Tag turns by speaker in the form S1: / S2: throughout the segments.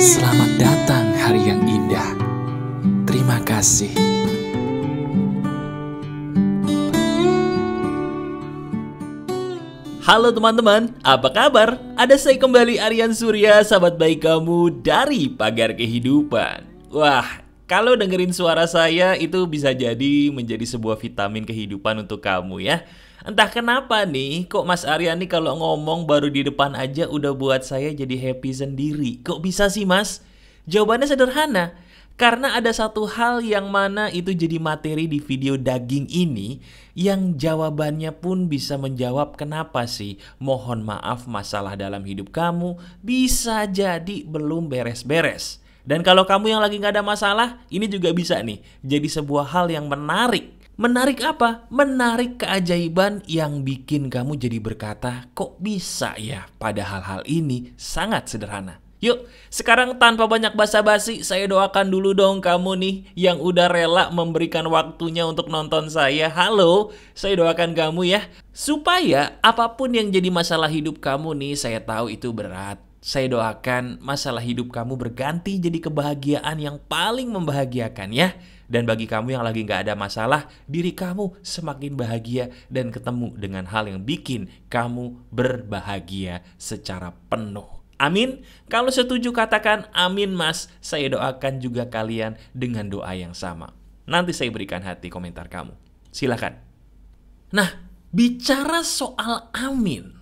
S1: Selamat datang hari yang indah. Terima kasih.
S2: Halo teman-teman, apa kabar? Ada saya kembali, Aryan Surya, sahabat baik kamu dari Pagar Kehidupan. Wah, kalau dengerin suara saya itu bisa jadi menjadi sebuah vitamin kehidupan untuk kamu ya. Entah kenapa nih, kok Mas Aryan nih kalau ngomong baru di depan aja udah buat saya jadi happy sendiri. Kok bisa sih Mas? Jawabannya sederhana. Karena ada satu hal yang mana itu jadi materi di video daging ini yang jawabannya pun bisa menjawab kenapa sih mohon maaf masalah dalam hidup kamu bisa jadi belum beres-beres. Dan kalau kamu yang lagi gak ada masalah, ini juga bisa nih jadi sebuah hal yang menarik. Menarik apa? Menarik keajaiban yang bikin kamu jadi berkata, kok bisa ya? Padahal hal ini sangat sederhana. Yuk, sekarang tanpa banyak basa-basi, saya doakan dulu dong kamu nih yang udah rela memberikan waktunya untuk nonton saya. Halo, saya doakan kamu ya. Supaya apapun yang jadi masalah hidup kamu nih, saya tahu itu berat. Saya doakan masalah hidup kamu berganti jadi kebahagiaan yang paling membahagiakan ya. Dan bagi kamu yang lagi gak ada masalah, diri kamu semakin bahagia dan ketemu dengan hal yang bikin kamu berbahagia secara penuh. Amin. Kalau setuju katakan amin Mas. Saya doakan juga kalian dengan doa yang sama. Nanti saya berikan hati komentar kamu. Silakan. Nah, bicara soal amin,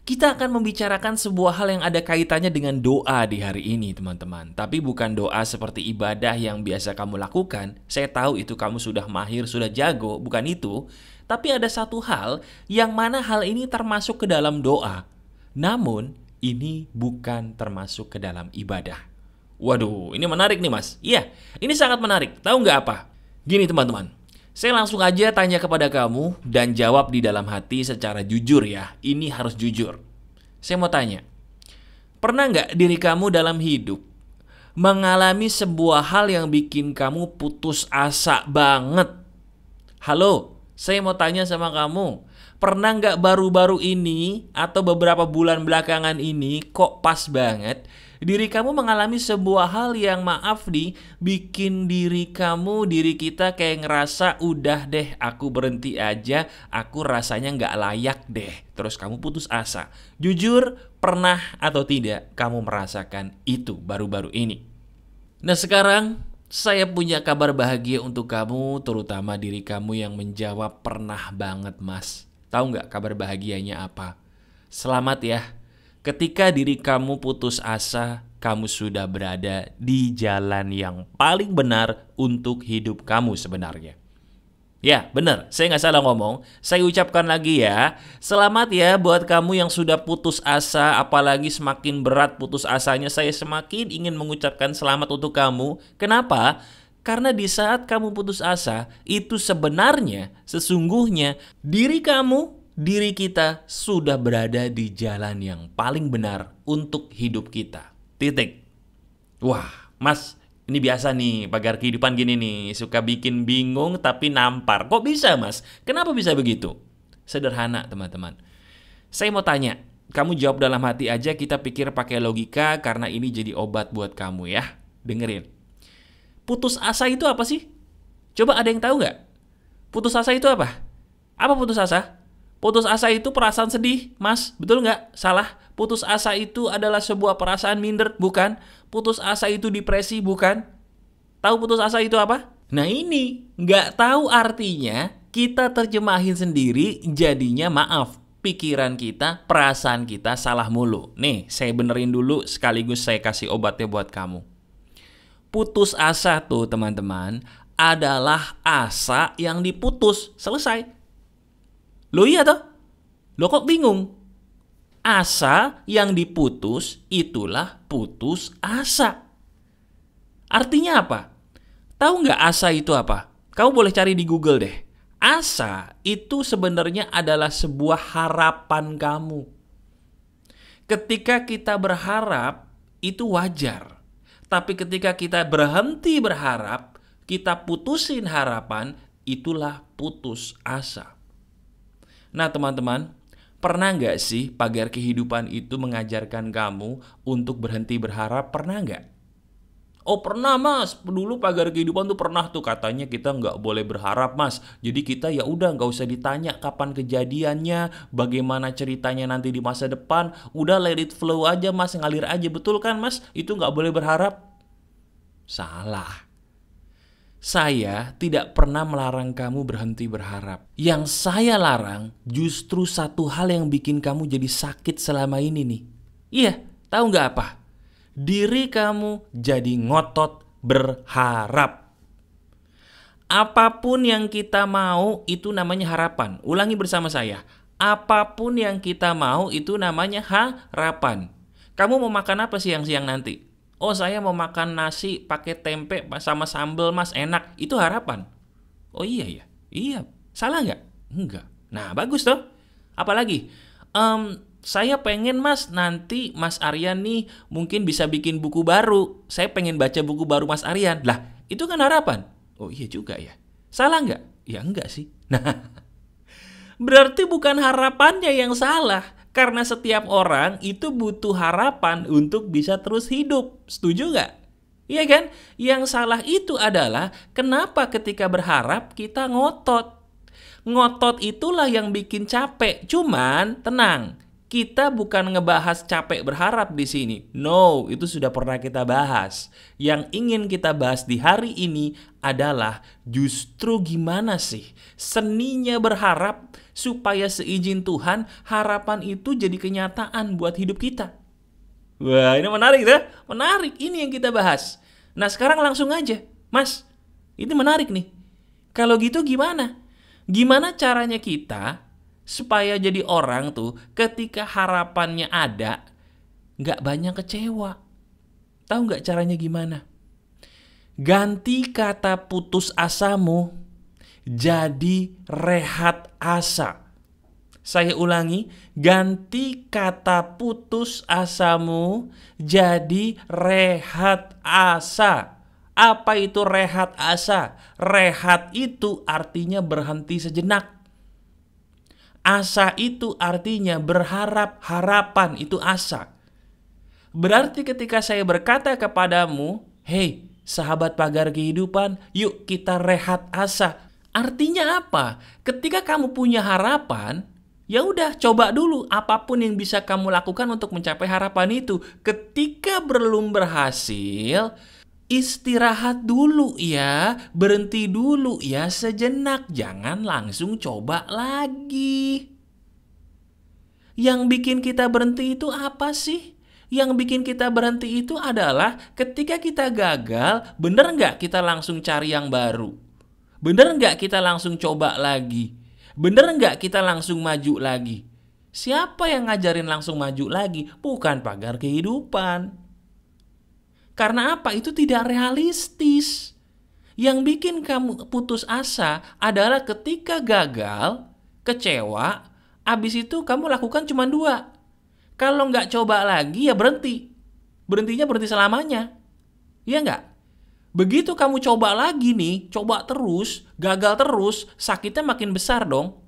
S2: kita akan membicarakan sebuah hal yang ada kaitannya dengan doa di hari ini teman-teman. Tapi bukan doa seperti ibadah yang biasa kamu lakukan. Saya tahu itu kamu sudah mahir, sudah jago, bukan itu. Tapi ada satu hal yang mana hal ini termasuk ke dalam doa. Namun ini bukan termasuk ke dalam ibadah. Waduh, ini menarik nih Mas. Iya, ini sangat menarik. Tahu nggak apa? Gini teman-teman, saya langsung aja tanya kepada kamu dan jawab di dalam hati secara jujur ya. Ini harus jujur. Saya mau tanya, pernah nggak diri kamu dalam hidup mengalami sebuah hal yang bikin kamu putus asa banget? Halo, saya mau tanya sama kamu, pernah nggak baru-baru ini atau beberapa bulan belakangan ini kok pas banget diri kamu mengalami sebuah hal yang maaf nih bikin diri kita kayak ngerasa udah deh aku berhenti aja, aku rasanya nggak layak deh. Terus kamu putus asa. Jujur, pernah atau tidak kamu merasakan itu baru-baru ini? Nah sekarang saya punya kabar bahagia untuk kamu, terutama diri kamu yang menjawab pernah banget Mas. Tahu nggak kabar bahagianya apa? Selamat ya. Ketika diri kamu putus asa, kamu sudah berada di jalan yang paling benar untuk hidup kamu sebenarnya. Ya, benar. Saya nggak salah ngomong. Saya ucapkan lagi ya. Selamat ya buat kamu yang sudah putus asa, apalagi semakin berat putus asanya. Saya semakin ingin mengucapkan selamat untuk kamu. Kenapa? Karena di saat kamu putus asa, itu sebenarnya, sesungguhnya, diri kita sudah berada di jalan yang paling benar untuk hidup kita. Titik. Wah, Mas, ini biasa nih, pagar kehidupan gini nih, suka bikin bingung tapi nampar. Kok bisa Mas? Kenapa bisa begitu? Sederhana teman-teman. Saya mau tanya, kamu jawab dalam hati aja, kita pikir pakai logika karena ini jadi obat buat kamu ya. Dengerin. Putus asa itu apa sih? Coba ada yang tahu nggak? Putus asa itu apa? Apa putus asa? Putus asa itu perasaan sedih, Mas. Betul nggak? Salah. Putus asa itu adalah sebuah perasaan minder, bukan? Putus asa itu depresi, bukan? Tahu putus asa itu apa? Nah ini, nggak tahu artinya, kita terjemahin sendiri, jadinya maaf. Pikiran kita, perasaan kita salah mulu. Nih, saya benerin dulu sekaligus saya kasih obatnya buat kamu. Putus asa tuh teman-teman adalah asa yang diputus. Selesai. Loh iya toh? Loh kok bingung? Asa yang diputus itulah putus asa. Artinya apa? Tahu nggak asa itu apa? Kamu boleh cari di Google deh. Asa itu sebenarnya adalah sebuah harapan kamu. Ketika kita berharap, itu wajar. Tapi ketika kita berhenti berharap, kita putusin harapan, itulah putus asa. Nah teman-teman, Pernah nggak sih pagar kehidupan itu mengajarkan kamu untuk berhenti berharap? Pernah nggak? Oh pernah mas, dulu pagar kehidupan tuh pernah tuh katanya kita nggak boleh berharap mas. Jadi kita ya udah nggak usah ditanya kapan kejadiannya, bagaimana ceritanya nanti di masa depan. Udah let it flow aja mas, ngalir aja, betul kan mas? Itu nggak boleh berharap. Salah. Saya tidak pernah melarang kamu berhenti berharap. Yang saya larang justru satu hal yang bikin kamu jadi sakit selama ini nih. Iya, tahu nggak apa? Diri kamu jadi ngotot berharap. Apapun yang kita mau itu namanya harapan. Ulangi bersama saya. Apapun yang kita mau itu namanya harapan. Kamu mau makan apa siang-siang nanti? Oh saya mau makan nasi pakai tempe sama sambal mas, enak. Itu harapan. Oh iya ya, iya. Salah nggak? Enggak. Nah bagus toh. Apalagi? Saya pengen mas nanti mas Aryan nih mungkin bisa bikin buku baru. Saya pengen baca buku baru mas Aryan. Lah itu kan harapan. Oh iya juga ya. Salah nggak? Ya enggak sih. Nah berarti bukan harapannya yang salah. Karena setiap orang itu butuh harapan untuk bisa terus hidup. Setuju nggak? Iya kan? Yang salah itu adalah kenapa ketika berharap kita ngotot. Ngotot itulah yang bikin capek. Cuman tenang. Kita bukan ngebahas capek berharap di sini. No, itu sudah pernah kita bahas. Yang ingin kita bahas di hari ini adalah justru gimana sih seninya berharap supaya seizin Tuhan harapan itu jadi kenyataan buat hidup kita. Wah, ini menarik ya? Menarik, ini yang kita bahas. Nah, sekarang langsung aja. Mas, ini menarik nih. Kalau gitu gimana? Gimana caranya kita supaya jadi orang tuh ketika harapannya ada, gak banyak kecewa. Tahu gak caranya gimana? Ganti kata putus asamu jadi rehat asa. Saya ulangi, ganti kata putus asamu jadi rehat asa. Apa itu rehat asa? Rehat itu artinya berhenti sejenak. Asa itu artinya berharap, harapan itu asa. Berarti ketika saya berkata kepadamu, hei sahabat pagar kehidupan, yuk kita rehat asa. Artinya apa? Ketika kamu punya harapan, ya udah coba dulu apapun yang bisa kamu lakukan untuk mencapai harapan itu. Ketika belum berhasil, istirahat dulu ya, berhenti dulu ya sejenak, jangan langsung coba lagi. Yang bikin kita berhenti itu apa sih? Yang bikin kita berhenti itu adalah ketika kita gagal, bener nggak kita langsung cari yang baru? Bener nggak kita langsung coba lagi? Bener nggak kita langsung maju lagi? Siapa yang ngajarin langsung maju lagi? Bukan pagar kehidupan. Karena apa? Itu tidak realistis. Yang bikin kamu putus asa adalah ketika gagal, kecewa, abis itu kamu lakukan cuma 2. Kalau nggak coba lagi ya berhenti. Berhentinya berhenti selamanya. Iya nggak? Begitu kamu coba lagi nih, coba terus, gagal terus, sakitnya makin besar dong.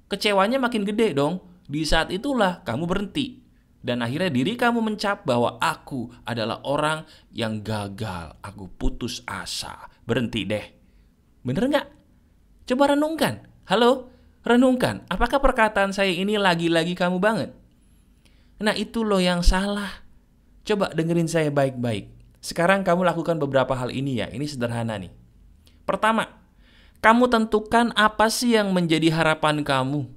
S2: Kecewanya makin gede dong. Di saat itulah kamu berhenti. Dan akhirnya diri kamu mencap bahwa aku adalah orang yang gagal. Aku putus asa. Berhenti deh. Bener nggak? Coba renungkan. Halo? Renungkan. Apakah perkataan saya ini lagi-lagi kamu banget? Nah itu loh yang salah. Coba dengerin saya baik-baik. Sekarang kamu lakukan beberapa hal ini ya. Ini sederhana nih. Pertama, kamu tentukan apa sih yang menjadi harapan kamu.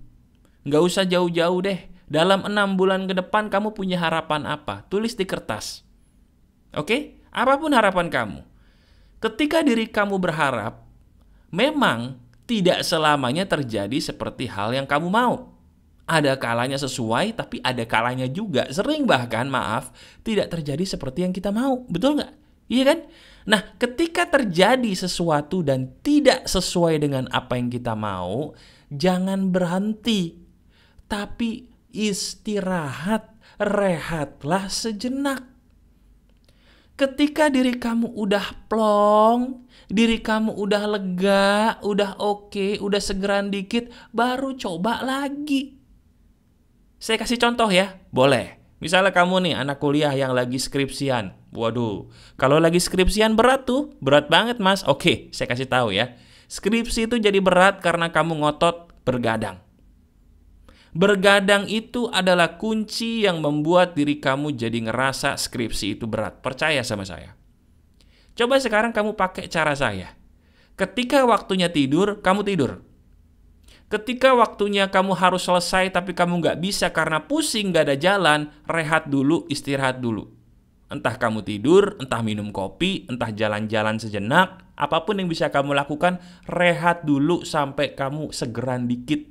S2: Nggak usah jauh-jauh deh. Dalam 6 bulan ke depan kamu punya harapan apa? Tulis di kertas. Oke? Apapun harapan kamu. Ketika diri kamu berharap, memang tidak selamanya terjadi seperti hal yang kamu mau. Ada kalanya sesuai, tapi ada kalanya juga sering bahkan, maaf, tidak terjadi seperti yang kita mau. Betul nggak? Iya kan? Nah, ketika terjadi sesuatu dan tidak sesuai dengan apa yang kita mau, jangan berhenti. Tapi istirahat, rehatlah sejenak. Ketika diri kamu udah plong, diri kamu udah lega, udah oke, udah segeran dikit, baru coba lagi. Saya kasih contoh ya, boleh. Misalnya kamu nih anak kuliah yang lagi skripsian. Waduh, kalau lagi skripsian berat tuh, berat banget mas. Oke, saya kasih tahu ya. Skripsi itu jadi berat karena kamu ngotot bergadang. Bergadang itu adalah kunci yang membuat diri kamu jadi ngerasa skripsi itu berat. Percaya sama saya. Coba sekarang kamu pakai cara saya. Ketika waktunya tidur, kamu tidur. Ketika waktunya kamu harus selesai tapi kamu nggak bisa karena pusing, nggak ada jalan, rehat dulu, istirahat dulu. Entah kamu tidur, entah minum kopi, entah jalan-jalan sejenak, apapun yang bisa kamu lakukan, rehat dulu sampai kamu segeran dikit.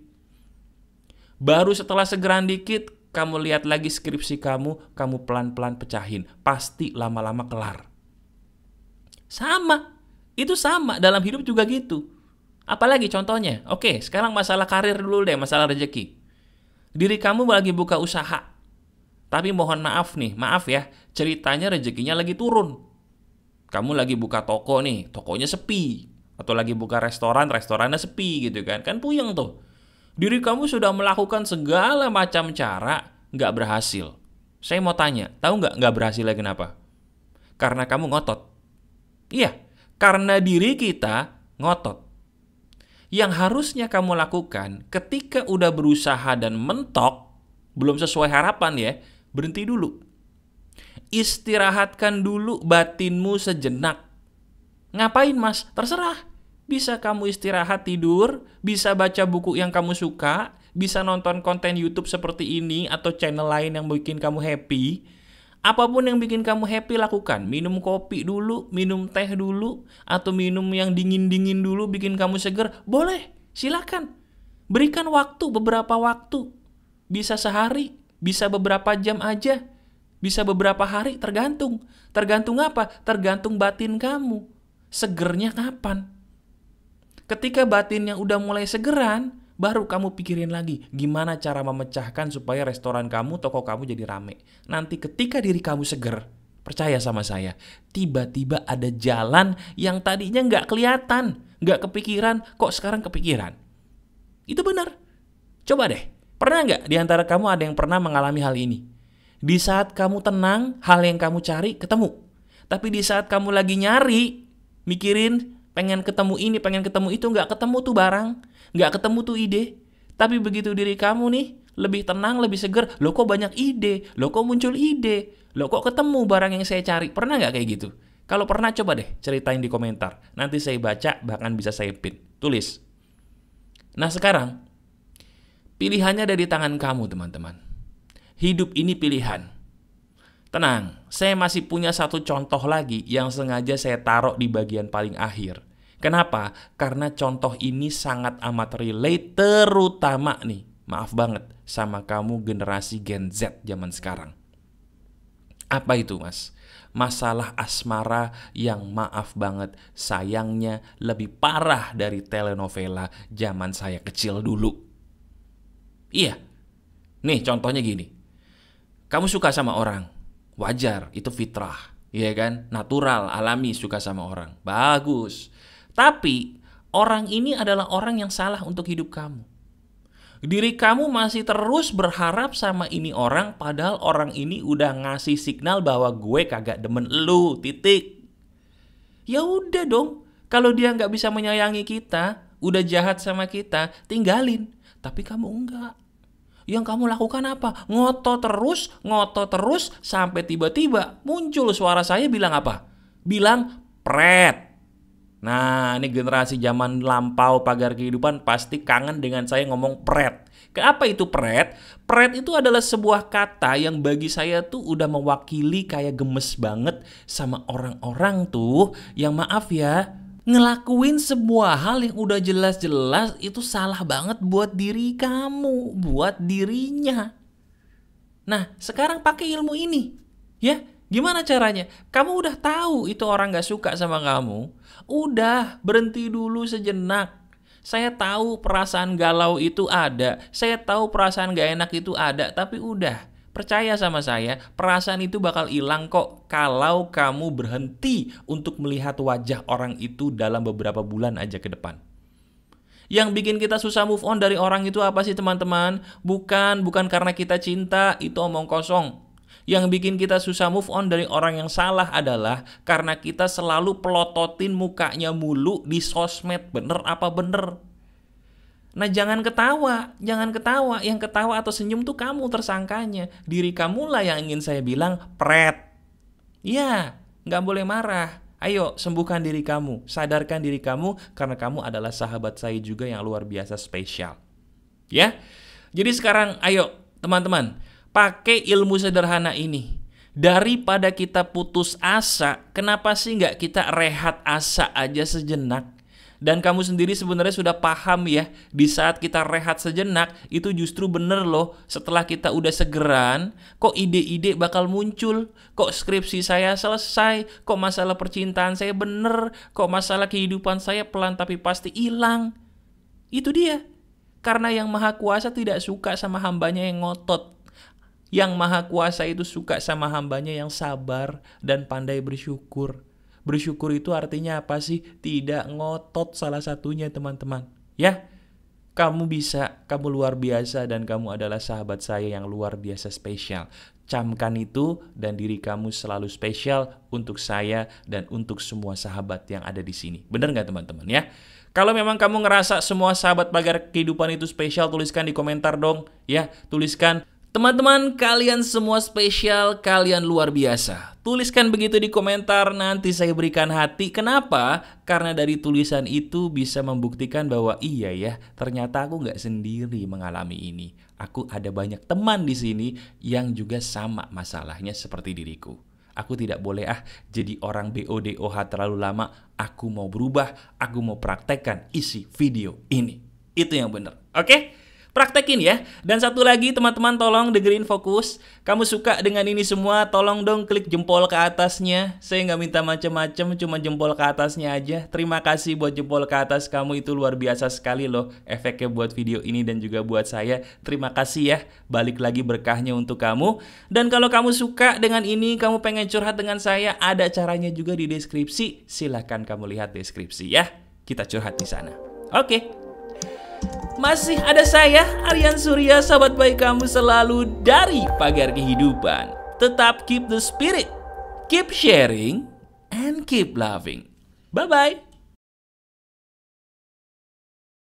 S2: Baru setelah segeran dikit, kamu lihat lagi skripsi kamu pelan-pelan pecahin. Pasti lama-lama kelar. Sama, itu sama, dalam hidup juga gitu. Apalagi contohnya? Oke, sekarang masalah karir dulu deh, masalah rezeki. Diri kamu lagi buka usaha. Tapi mohon maaf nih, maaf ya, ceritanya rezekinya lagi turun. Kamu lagi buka toko nih, tokonya sepi. Atau lagi buka restoran, restorannya sepi gitu kan. Kan puyeng tuh. Diri kamu sudah melakukan segala macam cara, nggak berhasil. Saya mau tanya, tahu nggak berhasilnya kenapa? Karena kamu ngotot. Iya, karena diri kita ngotot. Yang harusnya kamu lakukan ketika udah berusaha dan mentok, belum sesuai harapan ya, berhenti dulu. Istirahatkan dulu batinmu sejenak. Ngapain mas? Terserah. Bisa kamu istirahat tidur, bisa baca buku yang kamu suka, bisa nonton konten YouTube seperti ini atau channel lain yang bikin kamu happy. Apapun yang bikin kamu happy lakukan. Minum kopi dulu, minum teh dulu, atau minum yang dingin-dingin dulu bikin kamu seger. Boleh, silakan. Berikan waktu, beberapa waktu. Bisa sehari, bisa beberapa jam aja. Bisa beberapa hari, tergantung. Tergantung apa? Tergantung batin kamu. Segernya kapan? Ketika batinnya udah mulai segeran, baru kamu pikirin lagi gimana cara memecahkan supaya restoran kamu, toko kamu jadi rame. Nanti ketika diri kamu seger, percaya sama saya, tiba-tiba ada jalan yang tadinya nggak kelihatan, nggak kepikiran, kok sekarang kepikiran. Itu benar. Coba deh, pernah nggak di antara kamu ada yang pernah mengalami hal ini? Di saat kamu tenang, hal yang kamu cari ketemu. Tapi di saat kamu lagi nyari, mikirin, pengen ketemu ini, pengen ketemu itu, nggak ketemu tuh barang, nggak ketemu tuh ide. Tapi begitu diri kamu nih lebih tenang, lebih seger, loh kok banyak ide, loh kok muncul ide, loh kok ketemu barang yang saya cari. Pernah nggak kayak gitu? Kalau pernah coba deh ceritain di komentar. Nanti saya baca, bahkan bisa saya pin. Tulis. Nah sekarang, pilihannya ada di tangan kamu teman-teman. Hidup ini pilihan. Tenang, saya masih punya satu contoh lagi yang sengaja saya taruh di bagian paling akhir. Kenapa? Karena contoh ini sangat amat relate, terutama nih, maaf banget, sama kamu generasi Gen Z zaman sekarang. Apa itu mas? Masalah asmara yang maaf banget, sayangnya lebih parah dari telenovela zaman saya kecil dulu. Iya, nih contohnya gini. Kamu suka sama orang, wajar, itu fitrah, iya kan? Natural, alami suka sama orang, bagus. Tapi orang ini adalah orang yang salah untuk hidup kamu. Diri kamu masih terus berharap sama ini orang, padahal orang ini udah ngasih signal bahwa gue kagak demen elu, titik. Ya udah dong, kalau dia nggak bisa menyayangi kita, udah jahat sama kita, tinggalin. Tapi kamu enggak. Yang kamu lakukan apa? Ngotot terus, sampai tiba-tiba muncul suara saya bilang apa? Bilang pret. Nah, ini generasi zaman lampau pagar kehidupan pasti kangen dengan saya ngomong pret. Apa itu pret? Pret itu adalah sebuah kata yang bagi saya tuh udah mewakili kayak gemes banget sama orang-orang tuh yang maaf ya, ngelakuin sebuah hal yang udah jelas-jelas itu salah banget buat diri kamu, buat dirinya. Nah, sekarang pakai ilmu ini, ya. Gimana caranya? Kamu udah tahu itu orang gak suka sama kamu. Udah, berhenti dulu sejenak. Saya tahu perasaan galau itu ada. Saya tahu perasaan gak enak itu ada. Tapi udah, percaya sama saya, perasaan itu bakal hilang kok kalau kamu berhenti untuk melihat wajah orang itu dalam beberapa bulan aja ke depan. Yang bikin kita susah move on dari orang itu apa sih teman-teman? Bukan karena kita cinta, itu omong kosong. Yang bikin kita susah move on dari orang yang salah adalah karena kita selalu pelototin mukanya mulu di sosmed. Bener apa bener? Nah jangan ketawa. Yang ketawa atau senyum tuh kamu tersangkanya. Diri kamulah yang ingin saya bilang pret. Ya, nggak boleh marah. Ayo sembuhkan diri kamu, sadarkan diri kamu karena kamu adalah sahabat saya juga yang luar biasa spesial. Ya, jadi sekarang ayo teman-teman, pakai ilmu sederhana ini. Daripada kita putus asa, kenapa sih nggak kita rehat asa aja sejenak? Dan kamu sendiri sebenarnya sudah paham ya, di saat kita rehat sejenak, itu justru bener loh. Setelah kita udah segeran, kok ide-ide bakal muncul. Kok skripsi saya selesai, kok masalah percintaan saya bener, kok masalah kehidupan saya pelan tapi pasti hilang. Itu dia. Karena yang Maha Kuasa tidak suka sama hambanya yang ngotot. Yang Maha Kuasa itu suka sama hambanya yang sabar dan pandai bersyukur. Bersyukur itu artinya apa sih? Tidak ngotot salah satunya teman-teman. Ya, kamu bisa, kamu luar biasa dan kamu adalah sahabat saya yang luar biasa spesial. Camkan itu dan diri kamu selalu spesial untuk saya dan untuk semua sahabat yang ada di sini. Bener nggak teman-teman ya? Kalau memang kamu ngerasa semua sahabat pagar kehidupan itu spesial, tuliskan di komentar dong. Ya, tuliskan. Teman-teman, kalian semua spesial, kalian luar biasa. Tuliskan begitu di komentar, nanti saya berikan hati. Kenapa? Karena dari tulisan itu bisa membuktikan bahwa iya ya, ternyata aku nggak sendiri mengalami ini. Aku ada banyak teman di sini yang juga sama masalahnya seperti diriku. Aku tidak boleh jadi orang BODOH terlalu lama. Aku mau berubah, aku mau praktekkan isi video ini. Itu yang benar, oke? Praktekin ya. Dan satu lagi teman-teman, tolong dengerin fokus. Kamu suka dengan ini semua, tolong dong klik jempol ke atasnya. Saya nggak minta macam-macam, cuma jempol ke atasnya aja. Terima kasih buat jempol ke atas kamu, itu luar biasa sekali loh efeknya buat video ini dan juga buat saya. Terima kasih ya. Balik lagi berkahnya untuk kamu. Dan kalau kamu suka dengan ini, kamu pengen curhat dengan saya, ada caranya juga di deskripsi. Silahkan kamu lihat deskripsi ya. Kita curhat di sana. Oke. Masih ada saya, Aryan Surya, sahabat baik kamu selalu dari Pagar Kehidupan. Tetap keep the spirit, keep sharing, and keep loving. Bye-bye.